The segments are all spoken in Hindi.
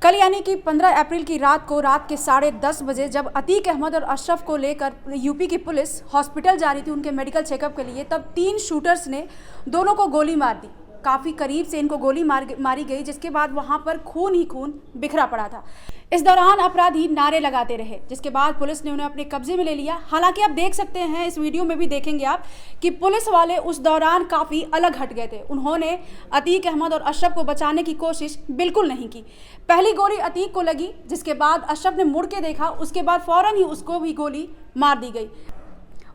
कल यानी कि 15 अप्रैल की रात को रात के 10:30 बजे जब अतीक अहमद और अशरफ को लेकर यूपी की पुलिस हॉस्पिटल जा रही थी उनके मेडिकल चेकअप के लिए, तब 3 शूटर्स ने दोनों को गोली मार दी। काफ़ी करीब से इनको गोली मारी गई, जिसके बाद वहां पर खून ही खून बिखरा पड़ा था। इस दौरान अपराधी नारे लगाते रहे, जिसके बाद पुलिस ने उन्हें अपने कब्जे में ले लिया। हालांकि आप देख सकते हैं, इस वीडियो में भी देखेंगे आप कि पुलिस वाले उस दौरान काफ़ी अलग हट गए थे। उन्होंने अतीक अहमद और अशरफ को बचाने की कोशिश बिल्कुल नहीं की। पहली गोली अतीक को लगी, जिसके बाद अशरफ ने मुड़ के देखा, उसके बाद फ़ौरन ही उसको भी गोली मार दी गई।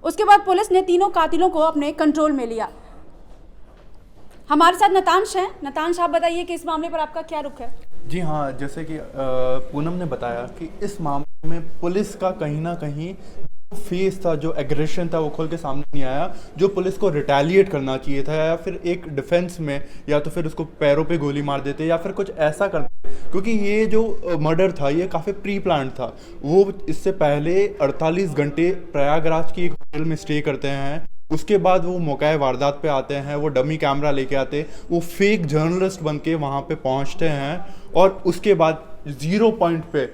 उसके बाद पुलिस ने तीनों कातिलों को अपने कंट्रोल में लिया। हमारे साथ नतांश हैं। नतांश, आप बताइए कि इस मामले पर आपका क्या रुख है? जी हाँ, जैसे कि पूनम ने बताया कि इस मामले में पुलिस का कहीं ना कहीं फेस था, जो एग्रेशन था, वो खोल के सामने नहीं आया। जो पुलिस को रिटेलिएट करना चाहिए था, या फिर एक डिफेंस में या तो फिर उसको पैरों पे गोली मार देते या फिर कुछ ऐसा करते, क्योंकि ये जो मर्डर था ये काफ़ी प्री प्लान था। वो इससे पहले 48 घंटे प्रयागराज की एक होटल में स्टे करते हैं। उसके बाद वो मौका वारदात पे आते हैं, वो डमी कैमरा लेके आते, वो फेक जर्नलिस्ट बन के वहाँ पे पहुँचते हैं और उसके बाद 0 पॉइंट पे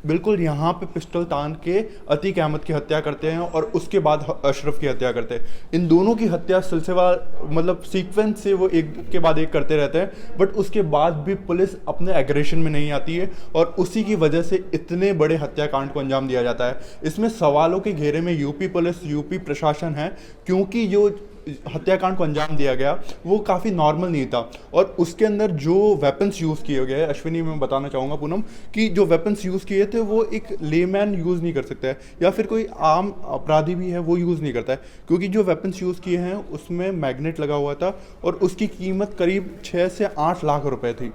बिल्कुल यहाँ पे पिस्टल तान के अतीक अहमद की हत्या करते हैं और उसके बाद अशरफ की हत्या करते हैं। इन दोनों की हत्या सिलसिलेवार मतलब सीक्वेंस से वो एक के बाद एक करते रहते हैं, बट उसके बाद भी पुलिस अपने एग्रेशन में नहीं आती है और उसी की वजह से इतने बड़े हत्याकांड को अंजाम दिया जाता है। इसमें सवालों के घेरे में यूपी पुलिस, यूपी प्रशासन है, क्योंकि जो हत्याकांड को अंजाम दिया गया वो काफ़ी नॉर्मल नहीं था। और उसके अंदर जो वेपन्स यूज़ किए गए, अश्विनी मैं बताना चाहूँगा पूनम, कि जो वेपन्स यूज़ किए थे वो एक लेमैन यूज़ नहीं कर सकता है, या फिर कोई आम अपराधी भी है वो यूज़ नहीं करता है, क्योंकि जो वेपन्स यूज़ किए हैं उसमें मैग्नेट लगा हुआ था और उसकी कीमत करीब 6 से 8 लाख रुपए थी।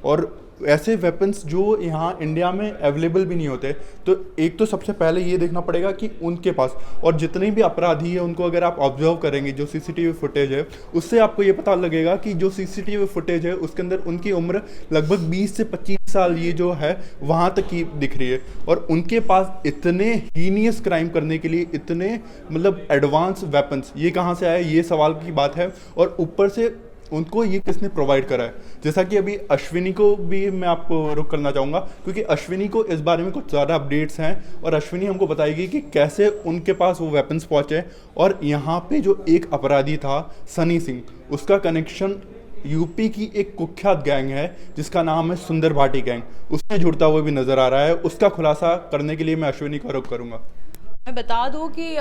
और ऐसे वेपन्स जो यहाँ इंडिया में अवेलेबल भी नहीं होते। तो एक तो सबसे पहले ये देखना पड़ेगा कि उनके पास, और जितने भी अपराधी है उनको अगर आप ऑब्जर्व करेंगे जो सीसीटीवी फुटेज है, उससे आपको ये पता लगेगा कि जो सीसीटीवी फुटेज है उसके अंदर उनकी उम्र लगभग 20 से 25 साल ये जो है वहाँ तक की दिख रही है। और उनके पास इतने हीनियस क्राइम करने के लिए इतने मतलब एडवांस वेपन्स ये कहाँ से आए, ये सवाल की बात है। और ऊपर से उनको ये किसने प्रोवाइड करा है। जैसा कि अभी अश्विनी को भी मैं आपको रुक करना चाहूँगा, क्योंकि अश्विनी को इस बारे में कुछ ज़्यादा अपडेट्स हैं और अश्विनी हमको बताएगी कि कैसे उनके पास वो वेपन्स पहुँचे। और यहाँ पे जो एक अपराधी था सनी सिंह, उसका कनेक्शन यूपी की एक कुख्यात गैंग है जिसका नाम है सुंदर भाटी गैंग, उससे जुड़ता हुआ भी नज़र आ रहा है। उसका खुलासा करने के लिए मैं अश्विनी को रुक करूँगा। मैं बता दूं कि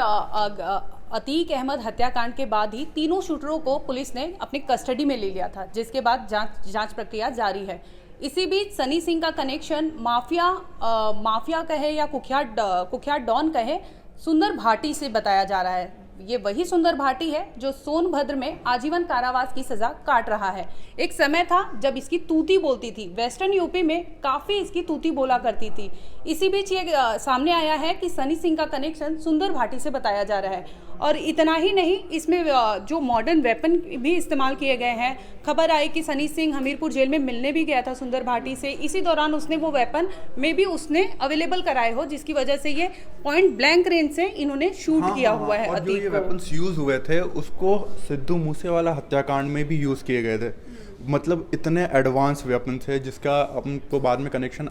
अतीक अहमद हत्याकांड के बाद ही तीनों शूटरों को पुलिस ने अपनी कस्टडी में ले लिया था, जिसके बाद जांच प्रक्रिया जारी है। इसी बीच सनी सिंह का कनेक्शन माफिया कहे या कुख्यात डॉन कहे सुंदर भाटी से बताया जा रहा है। ये वही सुंदर भाटी है जो सोनभद्र में आजीवन कारावास की सजा काट रहा है। एक समय था जब इसकी तूती बोलती थी, वेस्टर्न यूपी में काफ़ी इसकी तूती बोला करती थी। इसी बीच ये सामने आया है कि सनी सिंह का कनेक्शन सुंदर भाटी से बताया जा रहा है। और इतना ही नहीं, इसमें जो मॉडर्न वेपन भी इस्तेमाल किए गए हैं। खबर आई कि सनी सिंह हमीरपुर जेल में मिलने भी गया था सुंदर भाटी से, इसी दौरान उसने वो वेपन में भी उसने अवेलेबल कराए हो, जिसकी वजह से ये पॉइंट ब्लैंक रेंज से इन्होंने शूट किया हुआ है। और जो ये वेपन्स यूज हुए थे उसको सिद्धू मूसेवाला हत्याकांड में भी यूज किए गए थे। मतलब इतने एडवांस वेपन्स है जिसका हमको बाद में कनेक्शन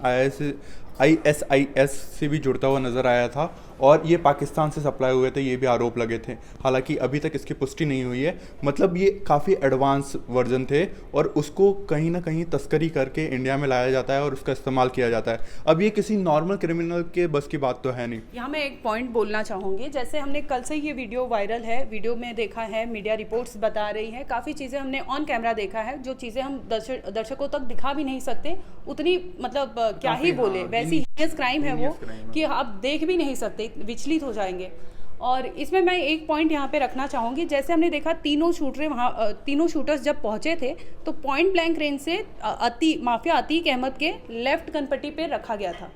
ISIS से भी जुड़ता हुआ नज़र आया था और ये पाकिस्तान से सप्लाई हुए थे, ये भी आरोप लगे थे। हालांकि अभी तक इसकी पुष्टि नहीं हुई है। मतलब ये काफ़ी एडवांस वर्जन थे और उसको कहीं ना कहीं तस्करी करके इंडिया में लाया जाता है और उसका इस्तेमाल किया जाता है। अब ये किसी नॉर्मल क्रिमिनल के बस की बात तो है नहीं। यहाँ मैं एक पॉइंट बोलना चाहूँगी, जैसे हमने कल से ये वीडियो वायरल है, वीडियो में देखा है, मीडिया रिपोर्ट्स बता रही है, काफ़ी चीज़ें हमने ऑन कैमरा देखा है, जो चीज़ें हम दर्शकों तक दिखा भी नहीं सकते उतनी, मतलब क्या ही बोले, वैसी हीनियस क्राइम है वो कि आप देख भी नहीं सकते, विचलित हो जाएंगे। और इसमें मैं एक पॉइंट यहाँ पे रखना चाहूँगी, जैसे हमने देखा तीनों शूटर्स जब पहुँचे थे तो पॉइंट ब्लैंक रेंज से माफिया अतीक अहमद के लेफ्ट कनपट्टी पे रखा गया था।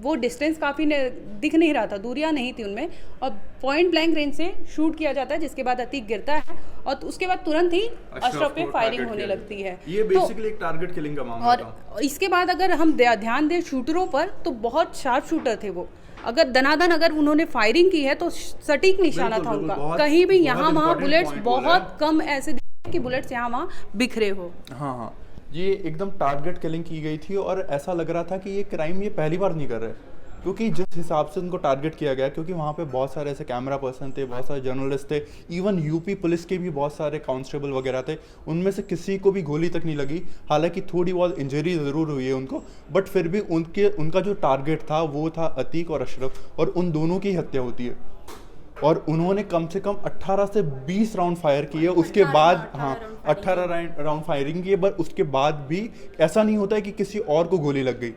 वो डिस्टेंस काफ़ी दिख नहीं रहा था, दूरियां नहीं थी उनमें, और पॉइंट ब्लैंक रेंज से शूट किया जाता है, जिसके बाद अतीक गिरता है और उसके बाद तुरंत ही अशरफ पे फायरिंग होने लगती है। ये बेसिकली एक टारगेट किलिंग का मामला था। और इसके बाद अगर हम ध्यान दें शूटरों पर, तो बहुत शार्प शूटर थे वो। अगर दनादन अगर उन्होंने फायरिंग की है तो सटीक निशाना था उनका, कहीं भी यहाँ वहाँ बुलेट्स बहुत कम ऐसे कि बुलेट्स यहाँ वहाँ बिखरे हो। हाँ हाँ, ये एकदम टारगेट किलिंग की गई थी और ऐसा लग रहा था कि ये क्राइम ये पहली बार नहीं कर रहे, क्योंकि जिस हिसाब से उनको टारगेट किया गया, क्योंकि वहाँ पे बहुत सारे ऐसे कैमरा पर्सन थे, बहुत सारे जर्नलिस्ट थे, इवन यूपी पुलिस के भी बहुत सारे कांस्टेबल वगैरह थे, उनमें से किसी को भी गोली तक नहीं लगी। हालांकि थोड़ी बहुत इंजरी ज़रूर हुई है उनको, बट फिर भी उनका जो टारगेट था वो था अतीक और अशरफ, और उन दोनों की हत्या होती है। और उन्होंने कम से कम 18 से 20 राउंड फायर किए, उसके बाद 18 राउंड फायरिंग किए, बट उसके बाद भी ऐसा नहीं होता है कि किसी और को गोली लग गई।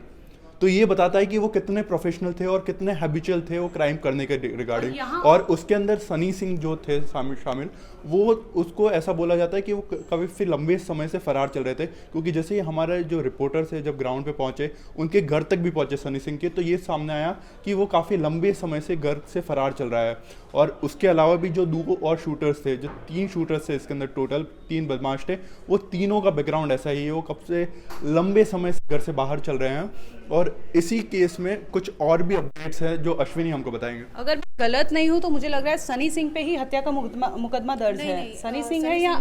तो ये बताता है कि वो कितने प्रोफेशनल थे और कितने हैबिचुअल थे वो क्राइम करने के रिगार्डिंग। और उसके अंदर सनी सिंह जो थे शामिल, वो उसको ऐसा बोला जाता है कि वो काफ़ी लंबे समय से फरार चल रहे थे, क्योंकि जैसे ही हमारे जो रिपोर्टर्स है जब ग्राउंड पे पहुंचे, उनके घर तक भी पहुंचे सनी सिंह के, तो ये सामने आया कि वो काफ़ी लंबे समय से घर से फरार चल रहा है। और उसके अलावा भी जो 2 और शूटर्स थे, जो 3 शूटर्स थे इसके अंदर, टोटल 3 बदमाश थे, वो तीनों का बैकग्राउंड ऐसा ही है, वो कब से लंबे समय से घर से बाहर चल रहे हैं। और इसी केस में कुछ और भी अपडेट्स हैं जो अश्विनी हमको बताएंगे। अगर मैं गलत नहीं हूँ तो मुझे लग रहा है सनी सिंह पे ही हत्या का मुकदमा दर्ज है। सनी सिंह है या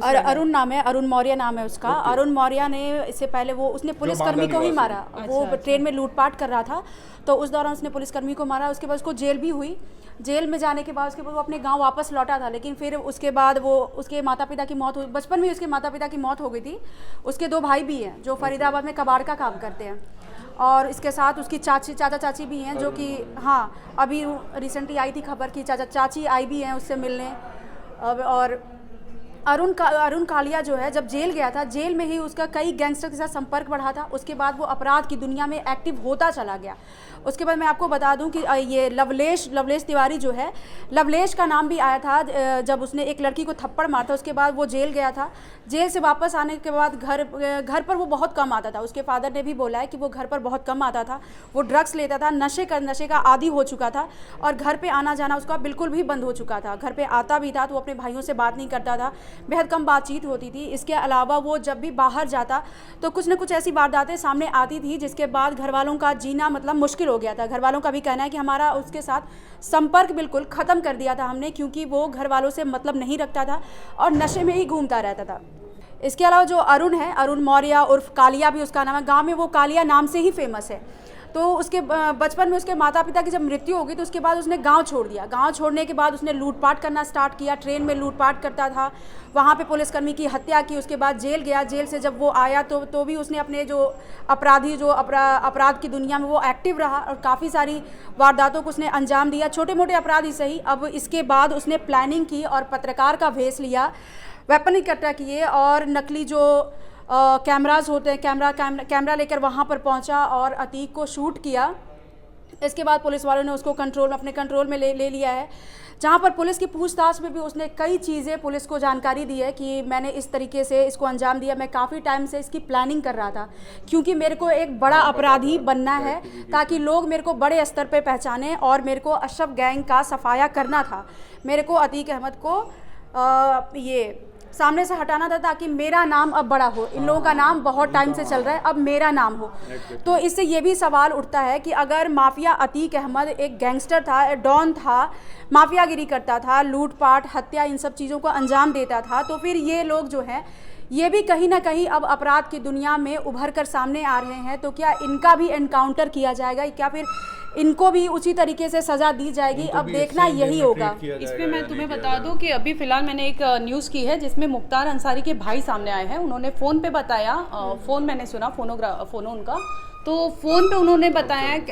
और अरुण नाम है, अरुण मौर्य नाम है उसका। अरुण मौर्य ने इससे पहले उसने पुलिसकर्मी को ही मारा। वो ट्रेन में लूटपाट कर रहा था, तो उस दौरान उसने पुलिसकर्मी को मारा। उसके बाद उसको जेल भी हुई। जेल में जाने के बाद उसके बाद वो अपने गांव वापस लौटा था, लेकिन फिर उसके बाद वो उसके माता पिता की मौत हुई। बचपन में उसके माता पिता की मौत हो गई थी। उसके 2 भाई भी हैं जो फरीदाबाद में कबाड़ का काम करते हैं, और इसके साथ उसकी चाचा चाची भी हैं जो कि अभी रिसेंटली आई थी खबर कि चाचा चाची आई भी हैं उससे मिलने। और अरुण कालिया जो है जब जेल गया था, जेल में ही उसका कई गैंगस्टर के साथ संपर्क बढ़ा था। उसके बाद वो अपराध की दुनिया में एक्टिव होता चला गया। उसके बाद मैं आपको बता दूं कि ये लवलेश तिवारी जो है, लवलेश का नाम भी आया था जब उसने एक लड़की को थप्पड़ मारा था। उसके बाद वो जेल गया था। जेल से वापस आने के बाद घर पर वो बहुत कम आता था। उसके फादर ने भी बोला है कि वो घर पर बहुत कम आता था। वो ड्रग्स लेता था, नशे का आदी हो चुका था, और घर पे आना जाना उसका बिल्कुल भी बंद हो चुका था। घर पे आता भी था तो वो अपने भाइयों से बात नहीं करता था, बेहद कम बातचीत होती थी। इसके अलावा वो जब भी बाहर जाता तो कुछ न कुछ ऐसी वारदातें सामने आती थी जिसके बाद घर वालों का जीना मतलब मुश्किल हो गया था। घर वालों का भी कहना है कि हमारा उसके साथ संपर्क बिल्कुल ख़त्म कर दिया था हमने, क्योंकि वो घर वालों से मतलब नहीं रखता था और नशे में ही घूमता रहता था। इसके अलावा जो अरुण है, अरुण मौर्य उर्फ कालिया भी उसका नाम है, गाँव में वो कालिया नाम से ही फेमस है। तो उसके बचपन में उसके माता पिता की जब मृत्यु हो गई तो उसके बाद उसने गांव छोड़ दिया। गांव छोड़ने के बाद उसने लूटपाट करना स्टार्ट किया। ट्रेन में लूटपाट करता था, वहाँ पे पुलिसकर्मी की हत्या की। उसके बाद जेल गया। जेल से जब वो आया तो भी उसने अपने जो अपराध की दुनिया में वो एक्टिव रहा और काफ़ी सारी वारदातों को उसने अंजाम दिया, छोटे मोटे अपराध ही सही। अब इसके बाद उसने प्लानिंग की और पत्रकार का भेष लिया, वेपन इकट्ठा किए और नकली जो कैमराज होते हैं, कैमरा लेकर वहाँ पर पहुँचा और अतीक को शूट किया। इसके बाद पुलिस वालों ने उसको अपने कंट्रोल में ले लिया है, जहाँ पर पुलिस की पूछताछ में भी उसने कई चीज़ें पुलिस को जानकारी दी है कि मैंने इस तरीके से इसको अंजाम दिया, मैं काफ़ी टाइम से इसकी प्लानिंग कर रहा था, क्योंकि मेरे को एक बड़ा अपराधी बनना है ताकि लोग मेरे को बड़े स्तर पे पहचानें, और मेरे को अशरफ गैंग का सफाया करना था। मेरे को अतीक अहमद को ये सामने से हटाना था ताकि मेरा नाम अब बड़ा हो। इन लोगों का नाम बहुत टाइम से चल रहा है, अब मेरा नाम हो। तो इससे ये भी सवाल उठता है कि अगर माफिया अतीक अहमद एक गैंगस्टर था, डॉन था, माफियागिरी करता था, लूटपाट, हत्या, इन सब चीज़ों को अंजाम देता था, तो फिर ये लोग जो हैं ये भी कहीं ना कहीं अब अपराध की दुनिया में उभर कर सामने आ रहे हैं। तो क्या इनका भी एनकाउंटर किया जाएगा, क्या फिर इनको भी उसी तरीके से सज़ा दी जाएगी? अब देखना यही होगा। इसमें मैं तुम्हें बता दूं कि अभी फिलहाल मैंने एक न्यूज़ की है जिसमें मुख्तार अंसारी के भाई सामने आए हैं। उन्होंने फ़ोन पे बताया, फ़ोन मैंने सुना, फोनो उनका, तो फ़ोन पे उन्होंने बताया कि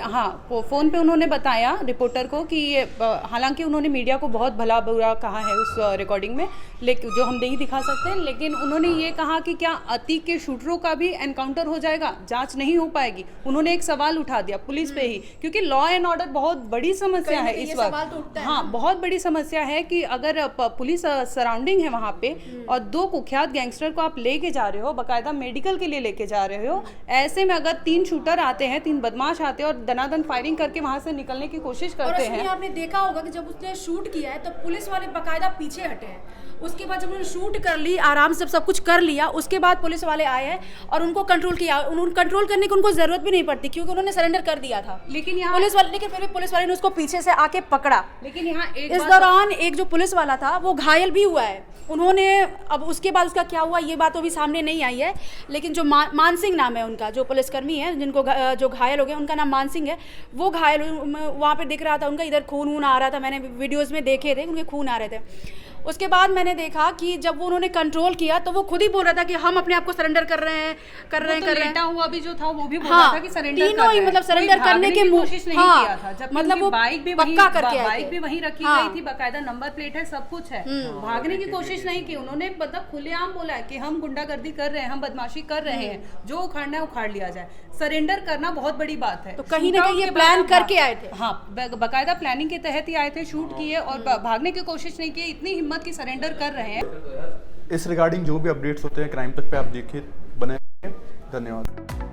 फ़ोन पे उन्होंने बताया रिपोर्टर को कि ये, हालांकि उन्होंने मीडिया को बहुत भला बुरा कहा है उस रिकॉर्डिंग में, लेकिन जो हम नहीं दिखा सकते, लेकिन उन्होंने ये कहा कि क्या अतीक के शूटरों का भी एनकाउंटर हो जाएगा, जांच नहीं हो पाएगी। उन्होंने एक सवाल उठा दिया पुलिस पे ही, क्योंकि लॉ एंड ऑर्डर बहुत बड़ी समस्या है इस वक्त। बहुत बड़ी समस्या है कि अगर पुलिस सराउंडिंग है वहाँ पे और 2 कुख्यात गैंगस्टर को आप लेके जा रहे हो, बाकायदा मेडिकल के लिए लेके जा रहे हो, ऐसे में अगर 3 शूटर आते हैं, 3 बदमाश आते हैं और दनादन फायरिंग करके वहां से निकलने की कोशिश करते हैं। आपने देखा होगा कि जब उसने शूट किया है तो पुलिस वाले बाकायदा पीछे हटे हैं उसके बाद जब उन्होंने शूट कर ली आराम से सब कुछ कर लिया, उसके बाद पुलिस वाले आए हैं और उनको कंट्रोल किया। उन्होंने कंट्रोल करने की उनको जरूरत भी नहीं पड़ती क्योंकि उन्होंने सरेंडर कर दिया था। लेकिन यहाँ फिर भी पुलिस वाले ने उसको पीछे से आके पकड़ा। लेकिन यहाँ इस दौरान एक जो पुलिस वाला था वो घायल भी हुआ है। उन्होंने अब उसके बाद उसका क्या हुआ ये बात तो अभी सामने नहीं आई है, लेकिन जो मान सिंह नाम है उनका, जो पुलिसकर्मी है जिनको जो घायल हो गए, उनका नाम मान सिंह है। वो घायल वहाँ पे दिख रहा था उनका, इधर खून आ रहा था, मैंने वीडियोज़ में देखे थे, उनके खून आ रहे थे। उसके बाद मैंने देखा कि जब वो उन्होंने कंट्रोल किया तो वो खुद ही बोल रहा था कि हम अपने आप को सरेंडर कर रहे हैं लेटा हुआ भी जो था वो भी बोल रहा था कि सरेंडर तीनों ही मतलब सरेंडर करने की कोशिश नहीं किया था। जब मतलब वो बाइक भी पक्का करके बाइक भी वहीं रखी गई थी, बकायदा नंबर प्लेट है, सब कुछ है। भागने की कोशिश नहीं की उन्होंने, मतलब खुलेआम बोला है कि हम गुंडागर्दी कर रहे हैं, हम बदमाशी कर रहे हैं, जो उखाड़ना है उखाड़ लिया जाए। सरेंडर करना बहुत बड़ी बात है। तो कहीं ना कहीं ये प्लान करके आए थे। हाँ, बकायदा प्लानिंग के तहत ही आए थे, शूट किए और भागने की कोशिश नहीं की। इतनी हिम्मत की सरेंडर कर रहे हैं। इस रिगार्डिंग जो भी अपडेट्स होते हैं क्राइम तक पे आप देखिए, बने रहिए। धन्यवाद।